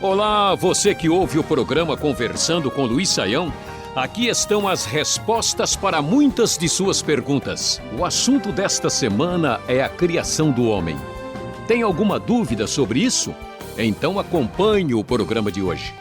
Olá, você que ouve o programa Conversando com Luiz Saião. Aqui estão as respostas para muitas de suas perguntas. O assunto desta semana é a criação do homem. Tem alguma dúvida sobre isso? Então acompanhe o programa de hoje.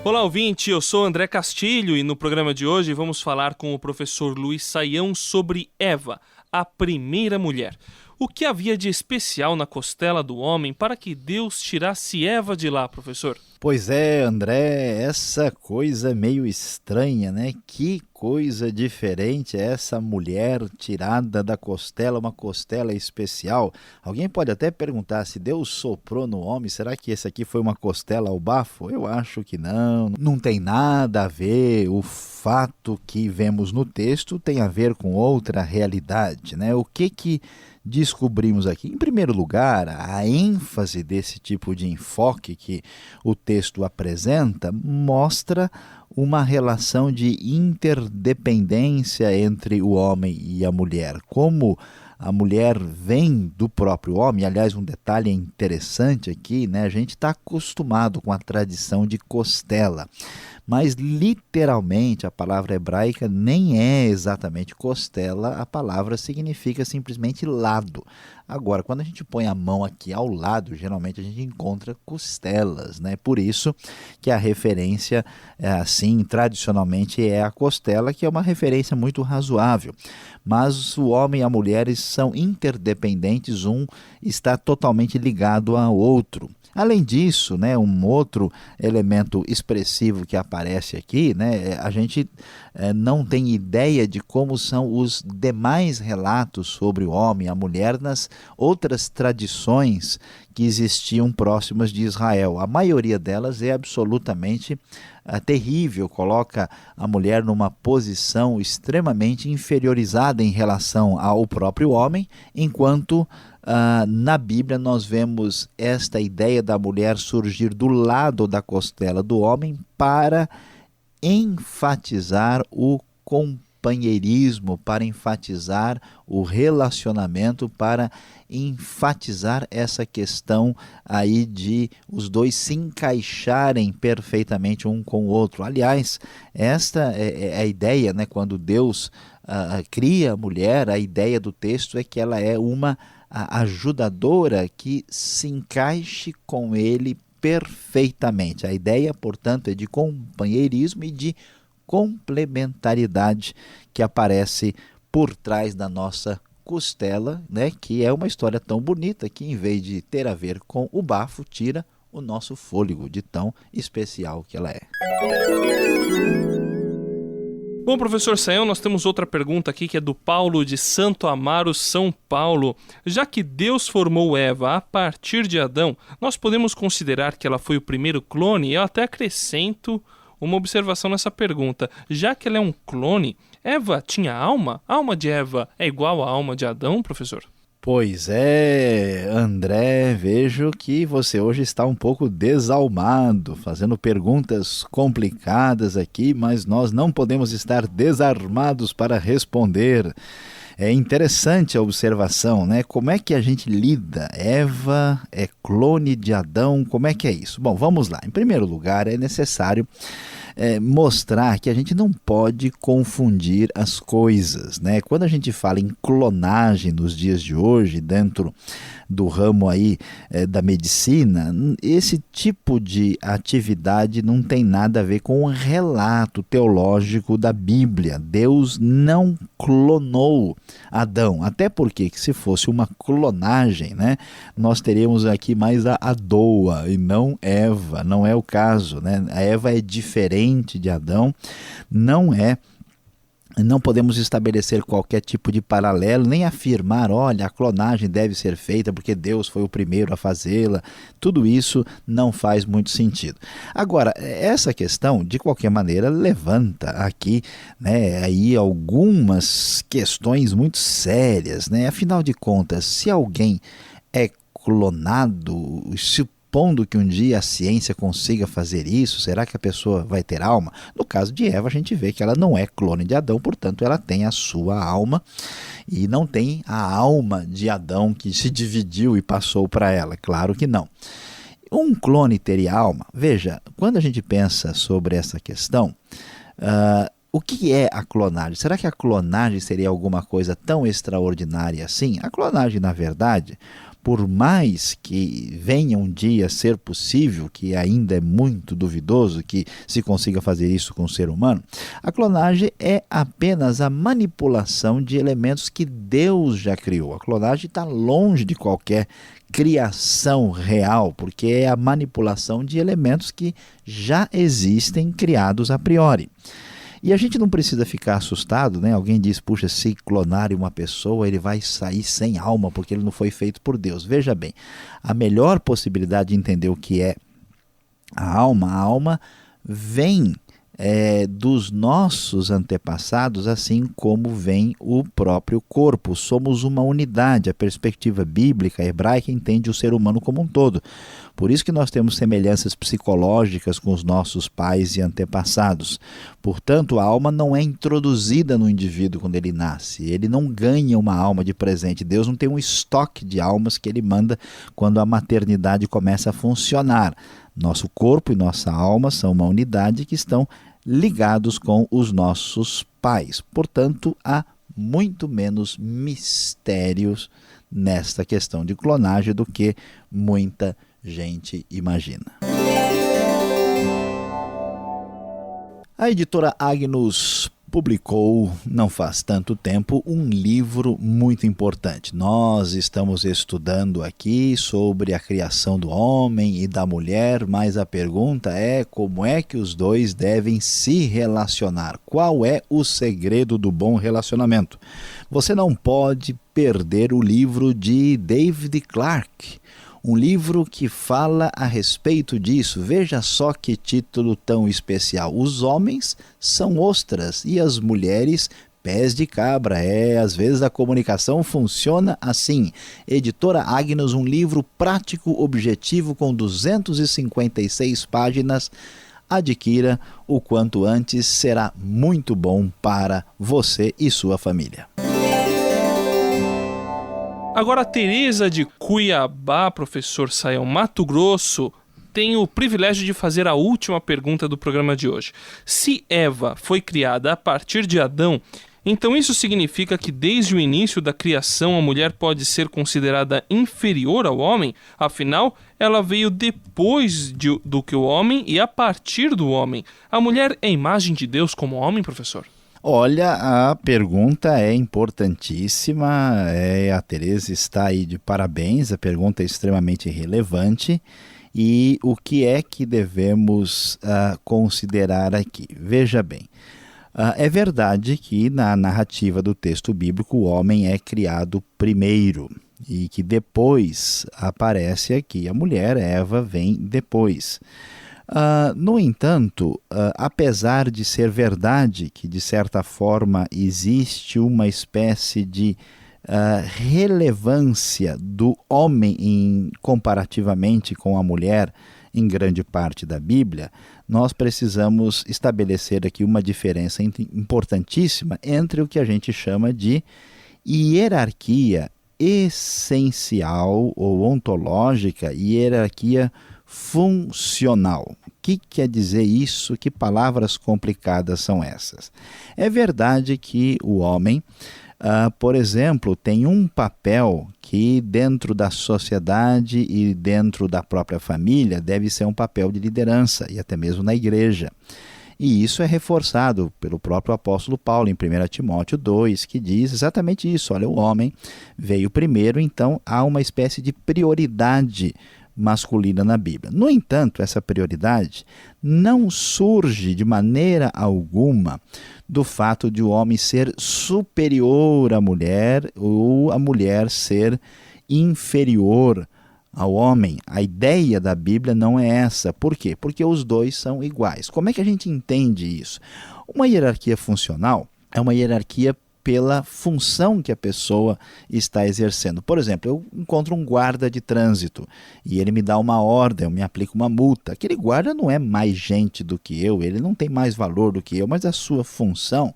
Olá, ouvinte, eu sou André Castilho e no programa de hoje vamos falar com o professor Luiz Saião sobre Eva, a primeira mulher. O que havia de especial na costela do homem para que Deus tirasse Eva de lá, professor? Pois é, André, essa coisa meio estranha, né? Que coisa diferente é essa mulher tirada da costela, uma costela especial. Alguém pode até perguntar se Deus soprou no homem, será que esse aqui foi uma costela ao bafo? Eu acho que não, não tem nada a ver. O fato que vemos no texto tem a ver com outra realidade, né? O que descobrimos aqui? Em primeiro lugar, a ênfase desse tipo de enfoque que o texto apresenta mostra uma relação de interdependência entre o homem e a mulher. Como a mulher vem do próprio homem, aliás, um detalhe interessante aqui, né? A gente está acostumado com a tradição de costela, mas literalmente a palavra hebraica nem é exatamente costela, a palavra significa simplesmente lado. Agora, quando a gente põe a mão aqui ao lado, geralmente a gente encontra costelas, né? Por isso que a referência, assim, tradicionalmente é a costela, que é uma referência muito razoável. Mas o homem e a mulher são interdependentes, um está totalmente ligado ao outro. Além disso, né, um outro elemento expressivo que aparece aqui, né, a gente não tem ideia de como são os demais relatos sobre o homem e a mulher nas outras tradições que existiam próximas de Israel. A maioria delas é absolutamente terrível, coloca a mulher numa posição extremamente inferiorizada em relação ao próprio homem, enquanto na Bíblia nós vemos esta ideia da mulher surgir do lado da costela do homem para enfatizar o companheirismo, para enfatizar o relacionamento, para enfatizar essa questão aí de os dois se encaixarem perfeitamente um com o outro. Aliás, esta é a ideia, né, quando Deus cria a mulher, a ideia do texto é que ela é uma ajudadora que se encaixe com ele perfeitamente. A ideia, portanto, é de companheirismo e de complementaridade que aparece por trás da nossa costela, né? Que é uma história tão bonita que, em vez de ter a ver com o bafo, tira o nosso fôlego, de tão especial que ela é. Bom, professor Saião, nós temos outra pergunta aqui que é do Paulo de Santo Amaro, São Paulo. Já que Deus formou Eva a partir de Adão, nós podemos considerar que ela foi o primeiro clone? Eu até acrescento uma observação nessa pergunta. Já que ela é um clone, Eva tinha alma? A alma de Eva é igual à alma de Adão, professor? Pois é, André, vejo que você hoje está um pouco desalmado, fazendo perguntas complicadas aqui, mas nós não podemos estar desarmados para responder. É interessante a observação, né? Como é que a gente lida? Eva é clone de Adão, como é que é isso? Bom, vamos lá. Em primeiro lugar, é necessário mostrar que a gente não pode confundir as coisas, né? Quando a gente fala em clonagem nos dias de hoje, dentro do ramo aí da medicina, esse tipo de atividade não tem nada a ver com o relato teológico da Bíblia. Deus não clonou Adão, até porque se fosse uma clonagem, né, nós teríamos aqui mais a Adoa e não Eva, não é o caso, né? A Eva é diferente de Adão, não podemos estabelecer qualquer tipo de paralelo, nem afirmar, olha, a clonagem deve ser feita porque Deus foi o primeiro a fazê-la. Tudo isso não faz muito sentido. Agora, essa questão, de qualquer maneira, levanta aqui, né, aí algumas questões muito sérias, né? Afinal de contas, se alguém é clonado, se supondo que um dia a ciência consiga fazer isso, será que a pessoa vai ter alma? No caso de Eva, a gente vê que ela não é clone de Adão, portanto ela tem a sua alma e não tem a alma de Adão que se dividiu e passou para ela, claro que não. Um clone teria alma? Veja, quando a gente pensa sobre essa questão, o que é a clonagem? Será que a clonagem seria alguma coisa tão extraordinária assim? A clonagem, na verdade, por mais que venha um dia a ser possível, que ainda é muito duvidoso que se consiga fazer isso com o ser humano, a clonagem é apenas a manipulação de elementos que Deus já criou. A clonagem está longe de qualquer criação real, porque é a manipulação de elementos que já existem criados a priori. E a gente não precisa ficar assustado, né? Alguém diz, puxa, se clonarem uma pessoa, ele vai sair sem alma, porque ele não foi feito por Deus. Veja bem, a melhor possibilidade de entender o que é a alma vem dos nossos antepassados, assim como vem o próprio corpo. Somos uma unidade. A perspectiva bíblica hebraica entende o ser humano como um todo. Por isso que nós temos semelhanças psicológicas com os nossos pais e antepassados. Portanto, a alma não é introduzida no indivíduo quando ele nasce. Ele não ganha uma alma de presente. Deus não tem um estoque de almas que ele manda quando a maternidade começa a funcionar. Nosso corpo e nossa alma são uma unidade que estão ligados com os nossos pais. Portanto, há muito menos mistérios nesta questão de clonagem do que muita gente imagina. A editora Agnus publicou, não faz tanto tempo, um livro muito importante. Nós estamos estudando aqui sobre a criação do homem e da mulher, mas a pergunta é como é que os dois devem se relacionar? Qual é o segredo do bom relacionamento? Você não pode perder o livro de David Clarke, um livro que fala a respeito disso. Veja só que título tão especial. Os homens são ostras e as mulheres pés de cabra. Às vezes a comunicação funciona assim. Editora Agnus, um livro prático, objetivo, com 256 páginas. Adquira o quanto antes, será muito bom para você e sua família. Agora, a Tereza de Cuiabá, professor Sayão, Mato Grosso, tem o privilégio de fazer a última pergunta do programa de hoje. Se Eva foi criada a partir de Adão, então isso significa que desde o início da criação a mulher pode ser considerada inferior ao homem? Afinal, ela veio depois do que o homem e a partir do homem. A mulher é imagem de Deus como homem, professor? Olha, a pergunta é importantíssima, a Tereza está aí de parabéns, a pergunta é extremamente relevante. E o que é que devemos considerar aqui? Veja bem, é verdade que na narrativa do texto bíblico o homem é criado primeiro e que depois aparece aqui a mulher, Eva, vem depois. No entanto, apesar de ser verdade que, de certa forma, existe uma espécie de relevância do homem comparativamente com a mulher em grande parte da Bíblia, nós precisamos estabelecer aqui uma diferença importantíssima entre o que a gente chama de hierarquia essencial ou ontológica e hierarquia funcional. O que quer dizer isso? Que palavras complicadas são essas? É verdade que o homem, por exemplo, tem um papel que dentro da sociedade e dentro da própria família deve ser um papel de liderança e até mesmo na igreja. E isso é reforçado pelo próprio apóstolo Paulo em 1 Timóteo 2, que diz exatamente isso. Olha, o homem veio primeiro, então há uma espécie de prioridade masculina na Bíblia. No entanto, essa prioridade não surge de maneira alguma do fato de o homem ser superior à mulher ou a mulher ser inferior ao homem. A ideia da Bíblia não é essa. Por quê? Porque os dois são iguais. Como é que a gente entende isso? Uma hierarquia funcional é uma hierarquia pela função que a pessoa está exercendo. Por exemplo, eu encontro um guarda de trânsito e ele me dá uma ordem, eu me aplico uma multa. Aquele guarda não é mais gente do que eu, ele não tem mais valor do que eu, mas a sua função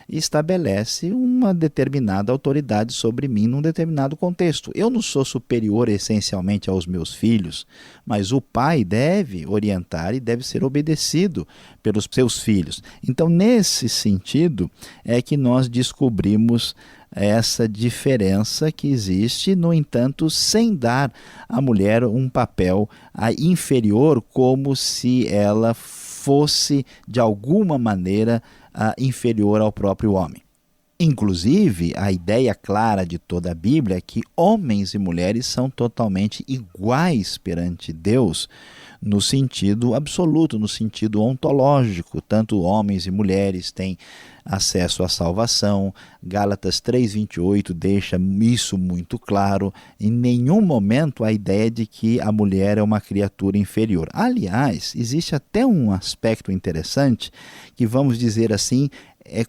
estabelece uma determinada autoridade sobre mim num determinado contexto. Eu não sou superior essencialmente aos meus filhos, mas o pai deve orientar e deve ser obedecido pelos seus filhos. Então, nesse sentido, é que nós descobrimos essa diferença que existe, no entanto, sem dar à mulher um papel inferior, como se ela fosse, de alguma maneira, inferior ao próprio homem. Inclusive, a ideia clara de toda a Bíblia é que homens e mulheres são totalmente iguais perante Deus, no sentido absoluto, no sentido ontológico. Tanto homens e mulheres têm acesso à salvação. Gálatas 3:28 deixa isso muito claro. Em nenhum momento a ideia de que a mulher é uma criatura inferior. Aliás, existe até um aspecto interessante que, vamos dizer assim,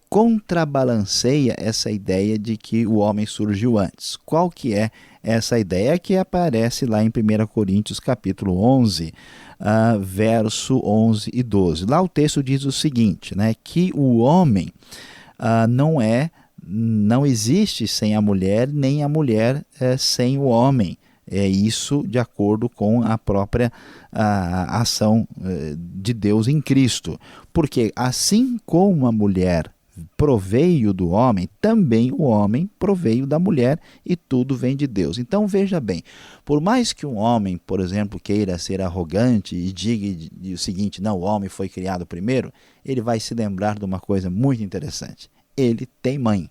contrabalanceia essa ideia de que o homem surgiu antes. Qual que é essa ideia? Que aparece lá em 1 Coríntios capítulo 11, verso 11 e 12. Lá o texto diz o seguinte, né, que o homem não existe sem a mulher, nem a mulher sem o homem. É isso de acordo com a própria ação de Deus em Cristo. Porque assim como a mulher proveio do homem, também o homem proveio da mulher, e tudo vem de Deus. Então veja bem, por mais que um homem, por exemplo, queira ser arrogante e diga o seguinte, não, o homem foi criado primeiro, ele vai se lembrar de uma coisa muito interessante. Ele tem mãe.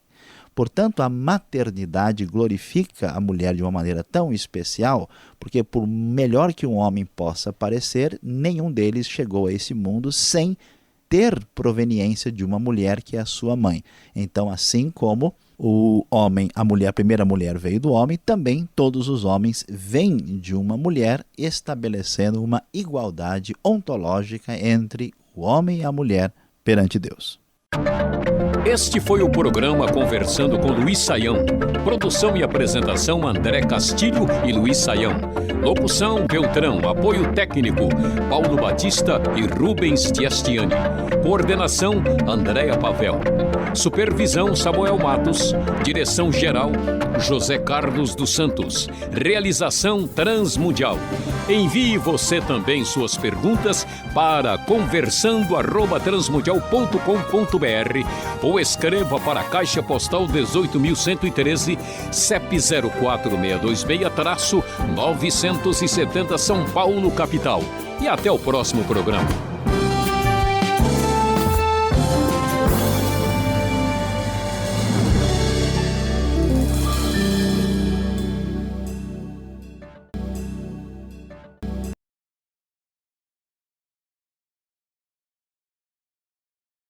Portanto, a maternidade glorifica a mulher de uma maneira tão especial, porque por melhor que um homem possa parecer, nenhum deles chegou a esse mundo sem ter proveniência de uma mulher que é a sua mãe. Então, assim como o homem, a primeira mulher veio do homem, também todos os homens vêm de uma mulher, estabelecendo uma igualdade ontológica entre o homem e a mulher perante Deus. Este foi o programa Conversando com Luiz Saião. Produção e apresentação André Castilho e Luiz Saião. Locução Beltrão. Apoio técnico Paulo Batista e Rubens Tiastiani. Coordenação Andréa Pavel. Supervisão Samuel Matos. Direção geral José Carlos dos Santos. Realização Transmundial. Envie você também suas perguntas para conversando@transmundial.com.br ou escreva para a Caixa Postal 18.113, CEP 04626-970 São Paulo, capital. E até o próximo programa.